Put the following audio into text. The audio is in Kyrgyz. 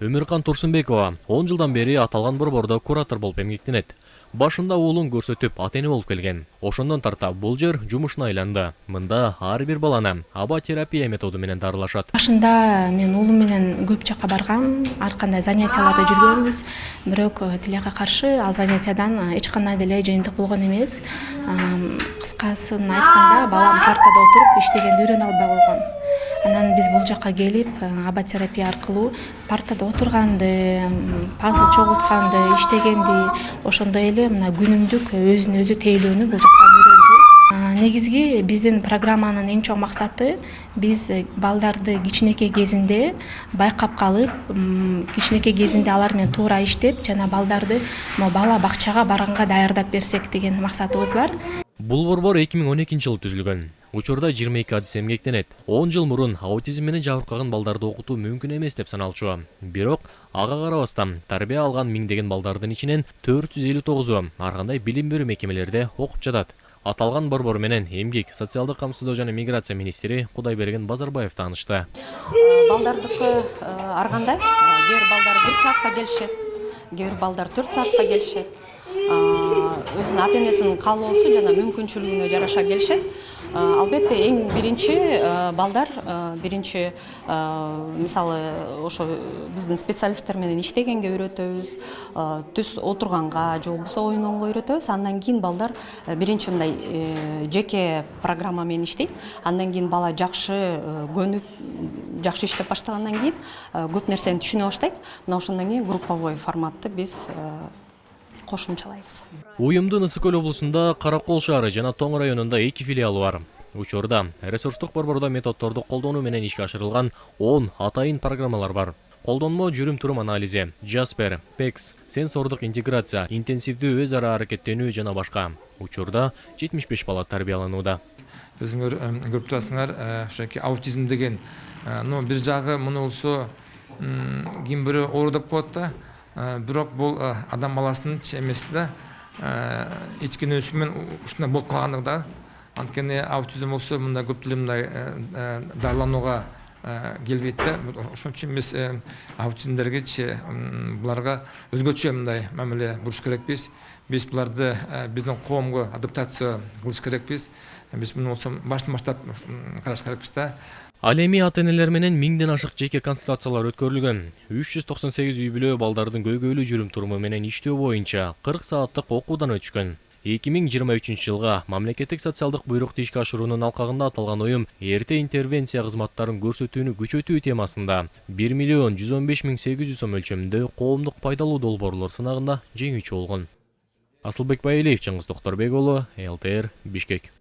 Өмүркан Турсунбекова 10 жылдан бери аталган борбордо куратор болуп эмгектенет. Башында уулун көрсөтүп ата-эне болуп келген. Ошондон тарта бул жер жумушуна айланды. Мында ар бир баланы аба терапия методу менен дарылашат. Башында мен уулум менен көп жакка баргам, ар кандай занятияларда жүргөнбүз. Бирок тилекке каршы ал занятиядан эч кандай деле жыйынтык болгон эмес. Кыскасын айтканда, балам партада отуруп иштегенди үйрөнө албай койгон. Анан биз бул жакка келип, аба терапия аркылуу партада отурганды, пазл чогултканды, иштегенди, ошондой эле мына күнүмдүк өзүнө өзү тейлөөнү бул жактан үйрөндү. Негизги биздин программанын эң чоң максаты биз балдарды кичинекей кезинде байкап калып, кичинекей кезинде алар менен туура иштеп, жана балдарды бала бакчага барганга даярдап берсек деген максатыбыз бар. Бул борбор 2012-жылы түзүлгөн. Учурда 22 адис эмгектенет. 10 жыл мурун аутизм менен жабыркаган балдарды окутуу мүмкүн эмес деп саналчу. Бирок ага карабастан тарбия алган миңдеген балдардын ичинен 459-у ар кандай билим берүү мекемелерде окуп жатат. Аталган борбор менен эмгек, социалдык камсыздоо жана миграция министри Кудайберген Базарбаев таанышты. Балдардыкы ар кандай, кээ бир балдар 1 саатка келишет, кээ бир балдар 4 саатка келишет. Өзүнүн ата-энесинин каалоосу жана мүмкүнчүлүгүнө жараша келишет. Албетте эң биринчи балдар мисалы ошо биздин специалисттер менен иштегенге үйрөтөбүз, түз отурганга же болбосо ойногонго үйрөтөбүз. Андан кийин балдар биринчи мындай жеке программа менен иштейт. Андан кийин бала жакшы көнүп, жакшы иштеп баштагандан кийин көп нерсени түшүнө баштайт. Мына ошондон кийин групповой форматты биз кошумчалайбыз. Уюмдун Ысык Көл облусунда Каракол шаары жана Тоң районунда 2 филиалы бар. Учурда ресурстук борбордо методдорду колдонуу менен ишке ашырылган 10 атайын программалар бар. Колдонмо жүрүм-турум анализи, Jasper, PEX, сенсордук интеграция, интенсивдүү өз ара аракеттенүү жана башка. Учурда 75 бала тарбияланууда. Өзүңөр көрүп турасыңар, ошоки аутизм деген, бир жагы муну болсо ким бири оорудап коет да, бирок бул адам баласынын эмеси да, ичкенүүсү менен ушундай болуп калгандыгы да. Анткени аутизм болсо мындай көп деле мындай дарыланууга келбейт да. Ошон үчүн биз аутизмдергечи буларга өзгөчө мындай мамиле буруш керекпиз. Биз буларды биздин коомго адаптация кылыш керекпиз. Биз муну болсо баштан баштап караш керекпиз да. Ал эми ата-энелер менен 1000ден ашык жеке консультациялар өткөрүлгөн. 398 үй бүлө балдардын көйгөйлүү жүрүм-туруму менен иштөө боюнча 40 сааттык окуудан өтүшкөн. 2023-жылга мамлекеттик социалдык буйрукту ишке ашыруунун алкагында аталган уюм эрте интервенция кызматтарын көрсөтүүнү күчөтүү темасында 1.115.800 сом өлчөмүндө коомдук пайдалуу долбоорлор сынагында жеңүүчү болгон. Асылбек Байылиев, Чыңгыз Токторбек уулу, ЛТР, Бишкек.